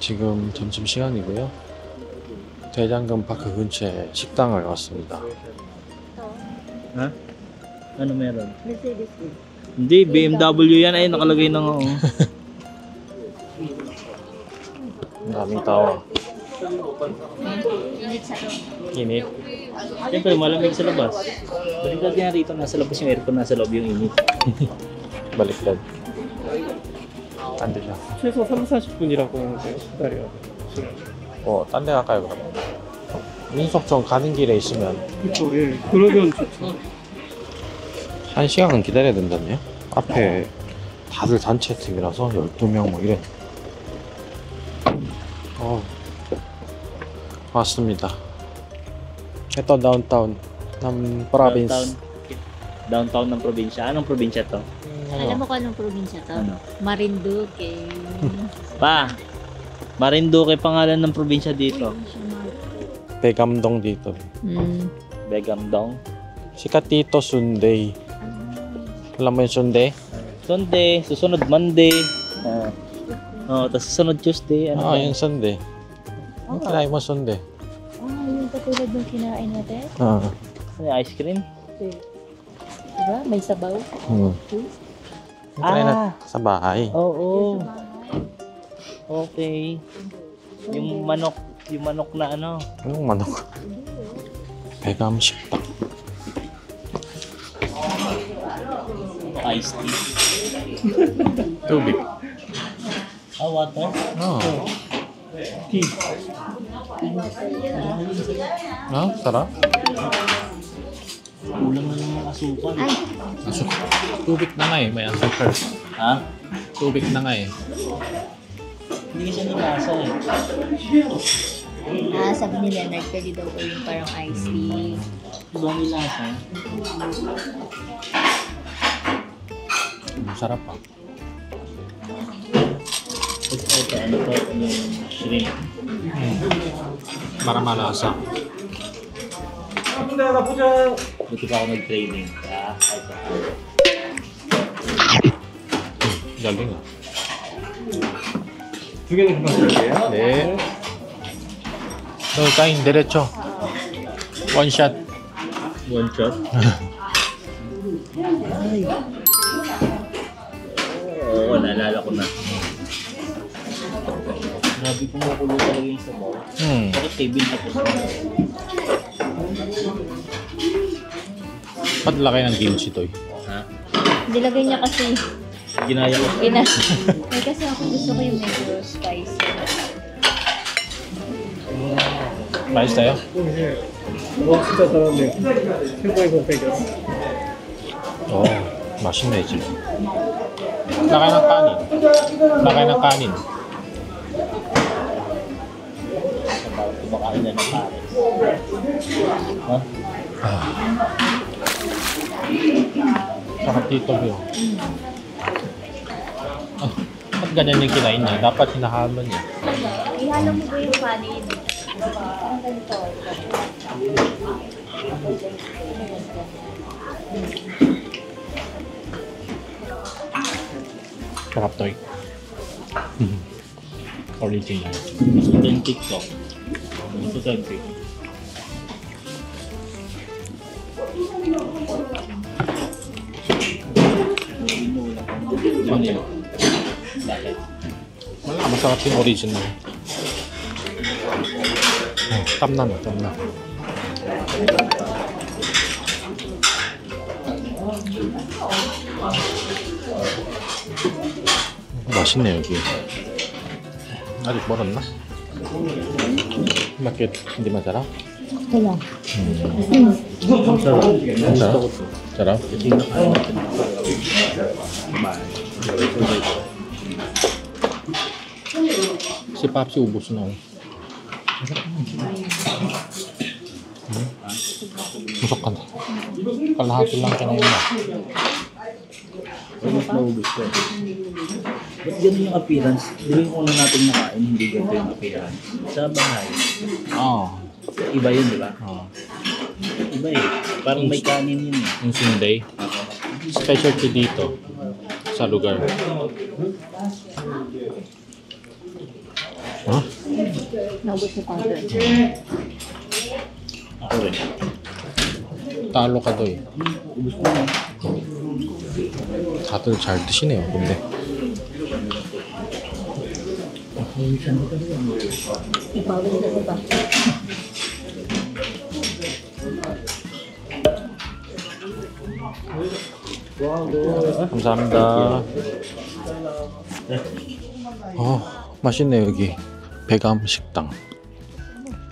지금 점심시간이고요. 대장금 파크 근처에 식당을 왔습니다. Ha? Ano meron? Mercedes. Hindi, BMW yan ay nakalagay na nga. Ang daming tao. Init sa loob. Init. Siyempre, malamig sa labas. Baliktad nga rito, nasa labas yung aircon, nasa loob yung init. Baliktad. 안 되죠. 최소 3, 40분이라고 하는데 기다려야 돼. 딴 데 갈까요, 그럼? 민속촌 가는 길에 있으면 그쵸, 예. 그러면 좋죠. 1시간은 기다려야 된다네요. 앞에 다들 단체 팀이라서 12명 뭐 이래. 왔습니다. Ito downtown ng province. Downtown ng probinsya. Anong probinsya to? Alam mo kung anong probinsya to? Ano? Marinduque. Pa! Marinduque pangalan ng probinsya dito. Pegamdong dito. Begamdong. Sikat dito Sunday. Alam mo yung Sunday? Sunday, susunod Monday. Tapos susunod Tuesday. Ano ba? yung Sunday. Yung kinain mo Sunday. Yung katulad ng kinain natin? Ano yung ice cream? Diba? May sabaw. Yung kinain na sa bahay. Oo. Okay. Yung manok na ano. Anong manok? Pegam 식당. Iced tea. Tubig. Water? 티. sarap. Kulang na ng asukal. Tubig na nga eh, may asukal. Ha? Tubig na nga eh. Hindi siya nilasa eh. Sabi ni Leonard, pwede daw ko yung parang iced tea. Diba nilasa? Sarap pa. Ito, ano to? Yung shrimp. Maramalasa. Buti pa ako nag-training. Kaya, ito. Galing ah. 두 개는 금방 드릴게요. 네. 너 까인 derecho. One shot. One shot? Ay. Oo, naalala ko na. Grabe kumukulo talaga yung sabaw. Bakit table na po? Ba't laki ng kimchi to eh? Ha? Nilagay niya kasi. Ginaya ko. Eh, kasi ako gusto ko yung medyo spicy. 맛있어요? 진짜 잘하네. 최고의 선택이었어. 맛있네 지금. Laki ng kanin. Laki ng kanin. Parang kumakain na ng pares. Ha? Sarap dito yun. Ba't ganyan yung kinain niya? Dapat hinahalo niya. Ihalo mo ba yung kanin? Ang ganito. Sarap to eh. Original. Mas authentic to. Mas authentic. Bakit? Wala, masarap yung original. 땀나. 맛있네 여기. 아직 멀었나? Bakit? Hindi masarap? Wala. Sarap? Sarap? Si Papsi ubos na. Busok ka na. Kalahati lang kanina. Mas naubos ko. Ba't ganun yung appearance? Di ba yung una natin nakain, hindi ganito yung appearance? Sa bahay. Iba yun, di ba? Iba eh. Parang may kanin yun eh. Yung Sunday. Specialty dito. Sa lugar. Naubos ni Father. Ako rin. Talo ka doy. Ubus mo na. 다들 잘 드시네요, 근데. Ipawin na ba? 감사합니다. 맛있네, 여기. 배감 식당.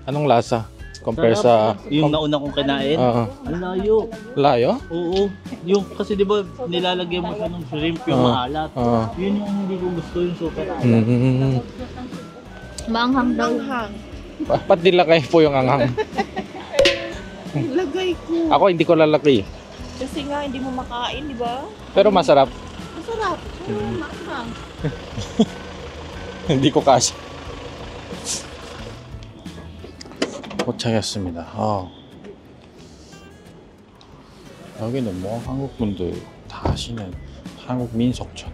Anong lasa? Compare sa... Yung nauna kong kinain, Oo. ang layo. Layo? Oo. Yung, kasi di ba nilalagyan mo siya ng shrimp yung Oo. maalat. Oo. Yun yung hindi ko gusto yung super alat. Maanghang daw. Ba't nilagay po yung anghang? Lagay ko. Ako hindi ko lalaki. Kasi nga, hindi mo makain, di ba? Pero masarap. Masarap. Maanghang. hindi ko kasya. 도착했습니다. 여기는 뭐 한국 분들 다 아시는 한국 민속촌.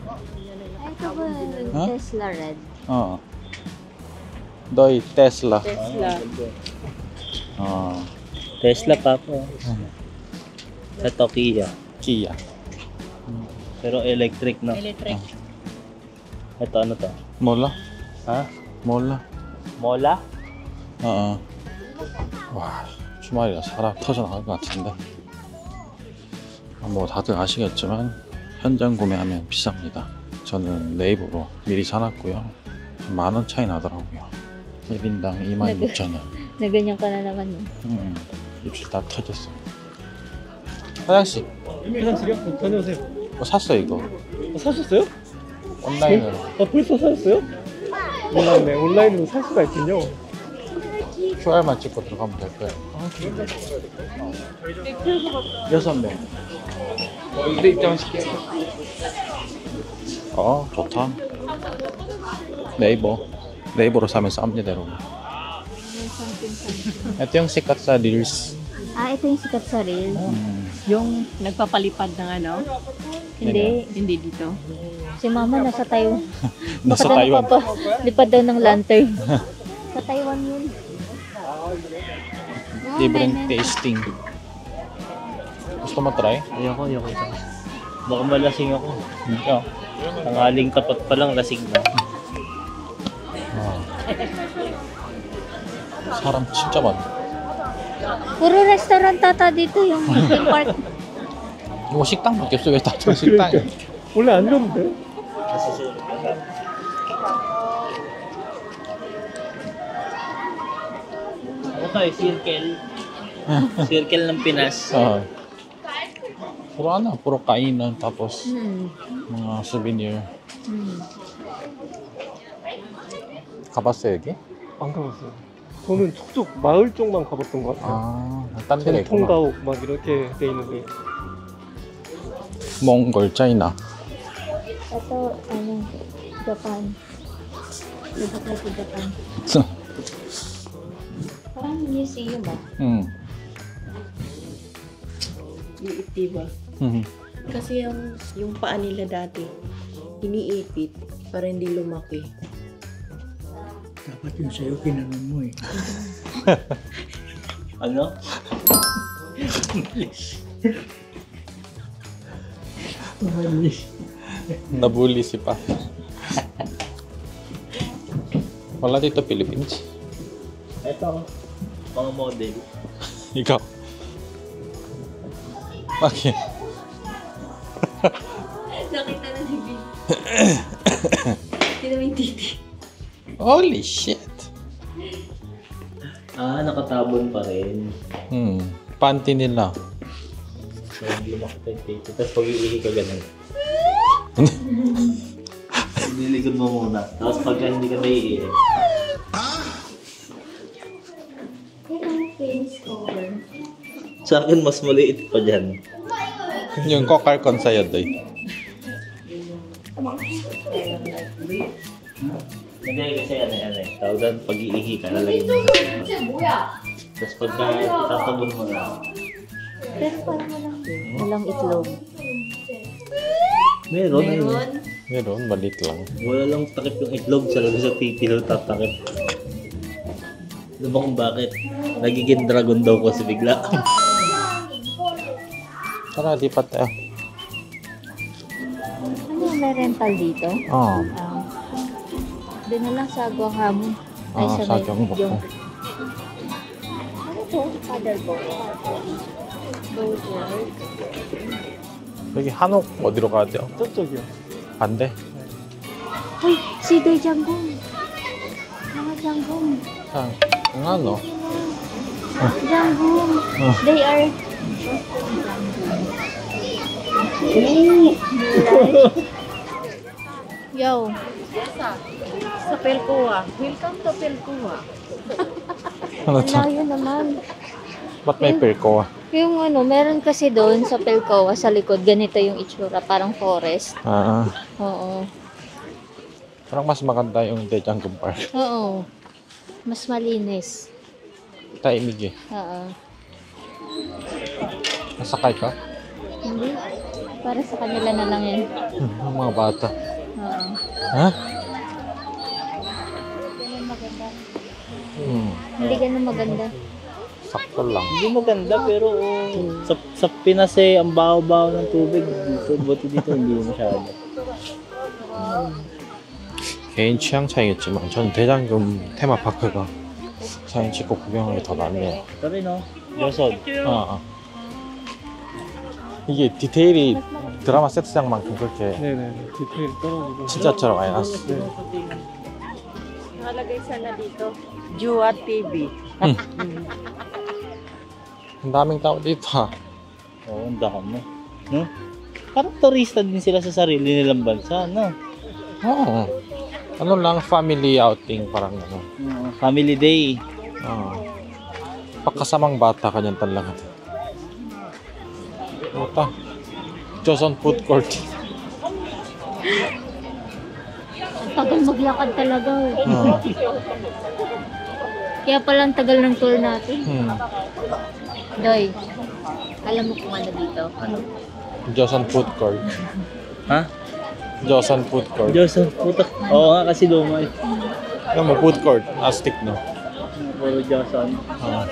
Ay, ito ba yung Huh? Tesla Red? 너희 테슬라. Tesla. Tesla pa po. Ito Kia. Kia. Pero electric na. Electric. Ito ano to? 몰라? Ha? 몰라? Mola? 와, 주말이라 사람 터져나갈 것 같은데. 뭐 다들 아시겠지만 현장 구매하면 비쌉니다. 저는 네이버로 미리 사놨고요. 10,000원 차이 나더라고요. 1인당 26,000원. Na ganyan ka na naman yun. 입술 다 터졌어. 화장실 화장실이요? 다녀오세요. 샀어 이거 사셨어요? 온라인으로. 벌써 사셨어요? 몰랐네. 온라인으로 살 수가 있군요. QR만 찍고 들어가면 될 거예요. 6명. 이대 입장하실게요. 좋다. 네이버로 사면 쌉니다 여러분. Ito yung sikat sa Reels. Ah, ito yung sikat sa reel. Yung nagpapalipad ng ano? Hindi. Hindi dito. Si Mama nasa Taiwan. Nasa Baka daw Taiwan. lipad daw ng lantern. Sa Taiwan yun. Libreng tasting. Gusto mo try? Ayoko. Baka malasing ako. Yeah. Tangaling tapat pa lang, lasing na. 사람 진짜 많네. Puro restaurant tata dito yung theme park. 이거 식당밖에 없어. 왜 다들 식당이야? 원래 안 좋은데? Nasusunod ka. Ano to eh, circle. Circle ng Pinas. puro ano, puro kainan tapos mga souvenir. 가봤어요 여기? 안 가봤어요. 저는 저쪽 마을 쪽만 가봤던 것 같아요. 딴 데가 있구나. 통가옥 막 이렇게 돼 있는데. 몽골, 차이나. Ito, ano, Japan. Lubak na sa Japan. Parang museum ba? Liit, diba? Kasi yung paa nila dati, iniipit para hindi lumaki. Dapat yung sa'yo, kinanon mo eh. Ano? Nabully si Pa. Wala dito Philippines. Ito, mga model. Ikaw. Bakit? Nakita na ni Bill. Hindi naman yung titi. Holy shit. Nakatabon pa rin. Panty nila. So, lumaki tayo dito. Tapos pag-iihi ka ganun. Niligod mo muna. Tapos pagka hindi ka naiihi. Face cover. Sa akin, mas maliit pa dyan. Yung kokar kon sa'yo, Doy. Hindi kasi ano. Tawag doon, pag-iihi ka, lalagyan mo. Tapos pagka tatabon mo na. Pero parang walang itlog. Meron. Meron? Meron, maliit lang. Wala lang takip yung itlog sa labas sa titilaw tatakip. Alam mo kung bakit? Nagiging dragon daw ko si bigla. Tara, di pa tayo. Ano, may rental dito? Oo. Doon na lang sa Guanghamon. Sa Gyeongbok. Ano to? Paddleboat. Boatward. 여기 한옥 어디로 가야 돼요? 저쪽이요. 반대? Uy, si De Janggong. Mga Janggong. 자, ano? Janggong. They are... Yo. Sa Pelcoa. Welcome to Pelcoa. Ano to? Malayo naman. Ba't may perko? Yung ano, meron kasi doon sa Pelcoa, sa likod, ganito yung itsura, parang forest. Ah, Oo. parang mas maganda yung Daejeongguk Park. Oo. Mas malinis. Tahimik eh. Oo. Nasakay ka? Hindi. Para sa kanila na lang yan. Yung mga bata. Oo. Ha? Ganun maganda. Hmm. Hindi ganun maganda. Sakto lang. Hindi maganda pero sa Pinas eh, ang baho-baho ng tubig. Dito, buti dito hindi masyado. 개인 취향 차이겠지만 저는 대장금 테마파크가 사진 찍고 구경하기 더 낫네요. Pero no, Joson. 아. 이게 디테일이 드라마 세트장만큼 그렇게 네네. 디테일 떨어지고. 진짜처럼 많이 났어. 네. Nakalagay sana dito. Jua TV. Ang daming tao dito ha. Oo, ang dami. No? Parang turista din sila sa sarili nilang bansa, no? Oo. Ano lang, family outing parang ano. Family day. Oo. Pagkasamang bata kanyan talaga. Ito. Joseon Food Court. Ang tagal maglakad talaga. Oo. Kaya pala ang tagal ng tour natin. Doy, alam mo kung ano dito? Ano? Joseon Food Court. Ha? Joseon Food Court. Joson, puta. Oo nga kasi luma eh. Ano mo, food court. Astig no. Puro Joson. Oo.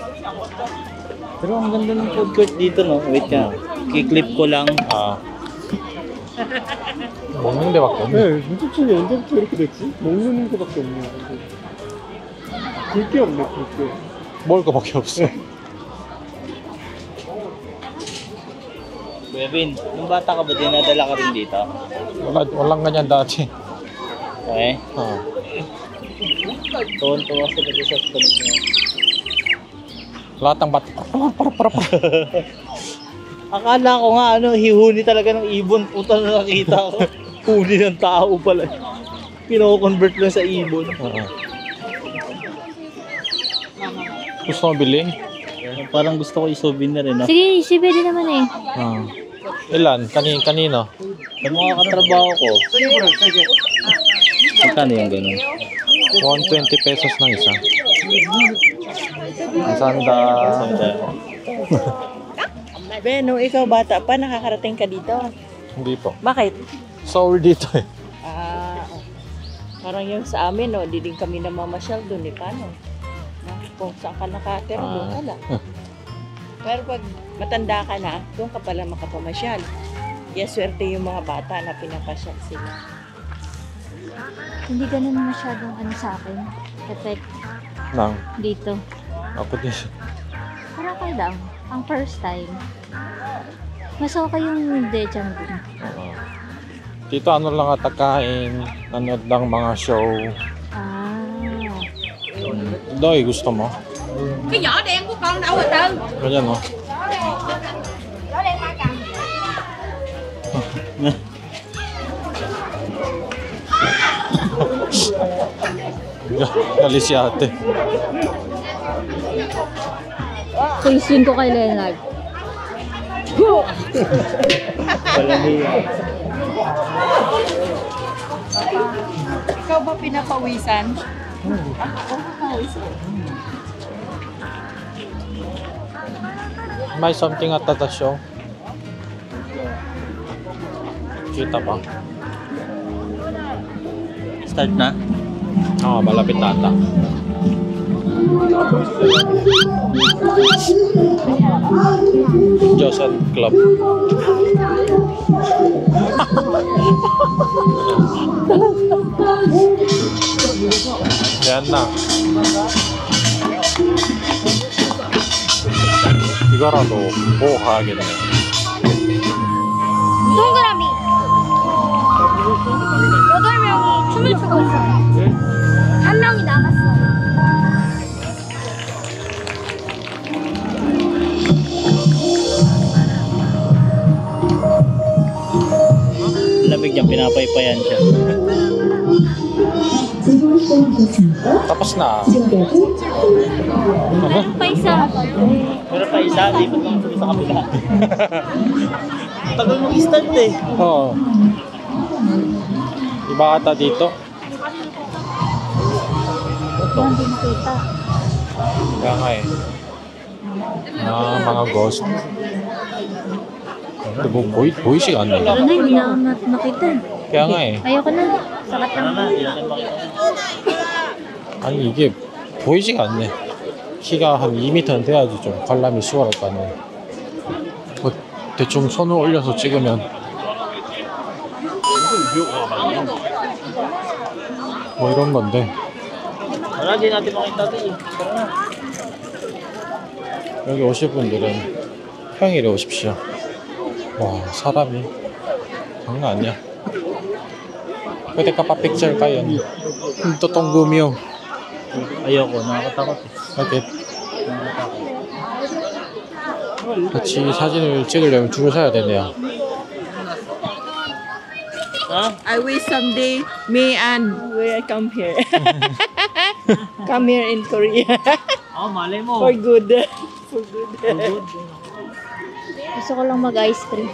Pero ang ganda ng food court dito, no? Wait ka. Kiklip ko lang. 아. 먹는 데밖에 없네. 네, 무조건이 언제부터 이렇게 됐지? 먹는 거밖에 없네요. 볼 게 없네, 볼 게. 먹을 거밖에 없어. Bevin, nung bata ka ba dinadala ka rin dito? walang ganyan dati. Okay. 어. Tuwan-tuwa sila doon sa tunog niya. Lahat ng bata. Akala ko nga hihuni talaga ng ibon. Puta na nakita ko. Huli ng tao pala. Pino-convert lang sa ibon. Oo. Gusto mo bilhin? Parang gusto ko i-souvenir eh, no? Sige, si Bede naman eh. Ilan? Kanino? Sa mga katrabaho ko. Magkano yung gano'n? 120 pesos ng isa. Sanda. Beno, ikaw bata pa, nakakarating ka dito. Hindi po. Bakit? Seoul dito eh. Parang yung sa amin, no, di din kami namamasyal doon, paano? No? Kung saan ka nakatira, doon ka lang. Pero pag matanda ka na, doon ka pala makapamasyal. Kaya swerte yung mga bata na pinapasyal sila. Hindi ganun masyadong ano sa akin. Effect Nang. dito. Ako din. Parang kayo daw. Ang first time. Mas okay yung Daejeongguk. Oo. Dito ano lang ata kain, nanood ng mga show. Doy, gusto mo? Cái vỏ đen của con đâu rồi Tư? Ganyan no? Vỏ đen ba cầm? Dali si ate. Tuisin ko kay Leonard. Wala niya. Ikaw ba pinapawisan? May something at the show. Kita ba? Start na? Oo, malapit na ata. Joseph Club. Yan na. 이거라도 보고 가야겠네. 동그라미. 8명이 춤을 추고 있어. 한 명이 남았어. Lamig niya, pinapaypayan siya. Tapos na. Meron pa isa. Pero pa isa, lipat lang sa kabila. Tagal mag-start eh. Oo. Iba ata dito. Hindi makita. Kaya nga eh. Mga ghost. 근데 뭐 보이지가 않네. Pero na, hindi na makita. kaya nga eh. Ayoko na. Sakat Ano lang. na, hindi natin makita. 아니 이게 보이지가 않네. 키가 한 2m는 돼야지 좀 관람이 수월할 거 아니야. 뭐 대충 손을 올려서 찍으면 뭐 이런 건데 Wala, hindi natin makita ito eh. Tara na. 여기 오실 분들은 평일에 오십시오. 와 사람이 장난 아니야. Pwede ka pa picture kayo. Totoong gumiyo. Ayoko, nakakatakot eh. Bakit? 같이 사진을 찍으려면 줄을 서야 되네요. Ha? I wish someday me and we come here. Come here in Korea. Oh, malay mo. For good. For good. Gusto ko lang mag-ice cream.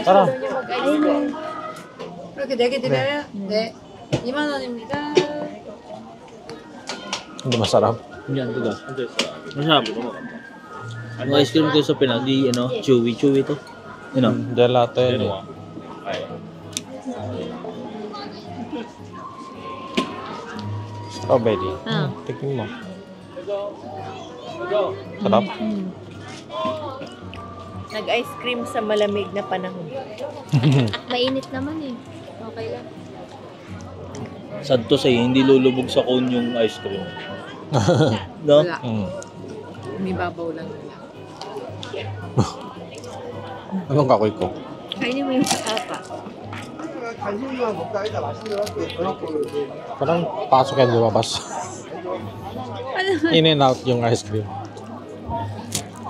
따라. Ayun. 이렇게 4개 드려요? 네. 2만 원입니다. 근데 masarap. Hindi, ando ka. Masarap. Ang ice cream ko sa Pinas, di, chewy to. Gelato yan eh. Strawberry. Ah. Tignan mo. Sarap. Nag-ice cream sa malamig na panahon. Mainit naman eh. Okay lang. Sad to sa'yo, hindi lulubog sa cone yung ice cream. No? Wala. May babaw lang. Anong kakoy ko? Kainin mo yung patapa. Parang pasok yan lumabas. In and out yung ice cream.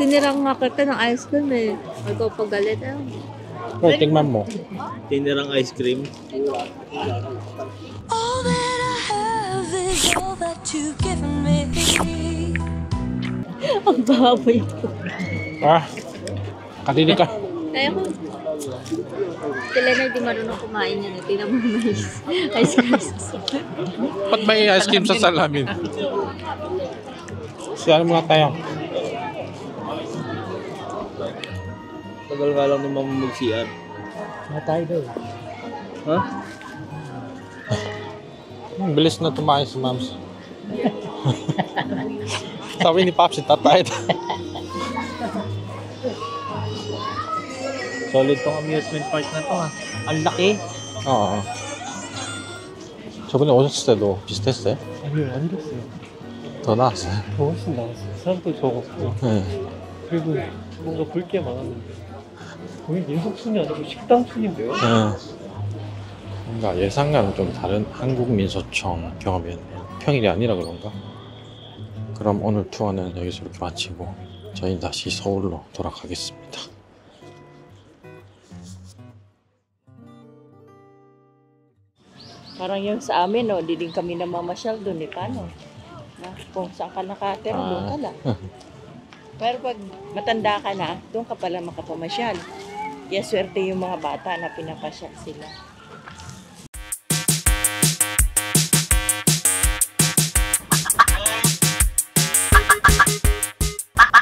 Tinirang nga kita ng ice cream eh. Magpapagalit eh. Well, tingnan mo. Tinirang ice cream. All that I have is all that you've given me. Ang baboy ko. Ah, kadili ka. Ayoko. Sila na di marunong kumain yan eh. Tingnan mo may ice cream. Ba't may ice cream sa salamin? Siya mga tayo. Tagal nga lang ni Mama mag-CR. Matay daw. Ha? Ang bilis na tumayo si Mams. Sabi ni Pops, tatay. Solid tong amusement park na to ha. Ang laki. 어. 저번에 오셨을 때도 비슷했어요? 아니요, 안 됐어요. 더 나았어요? 더 훨씬 나았어요. 사람도 적었고. 네. 그리고 뭔가 볼 게 많았는데. 거의 민속촌이 아니고 식당촌인데요? 네. 뭔가 예상과는 좀 다른 한국 민소청 경험이었네요. 평일이 아니라 그런가? 그럼 오늘 투어는 여기서 이렇게 마치고 저희는 다시 서울로 돌아가겠습니다. Parang yung sa amin, no, di din kami namamasyal doon eh. Paano? Na, kung saan ka nakatira, doon ka lang. Pero pag matanda ka na, doon ka pala makapamasyal. Kaya swerte yung mga bata na pinapasyal sila.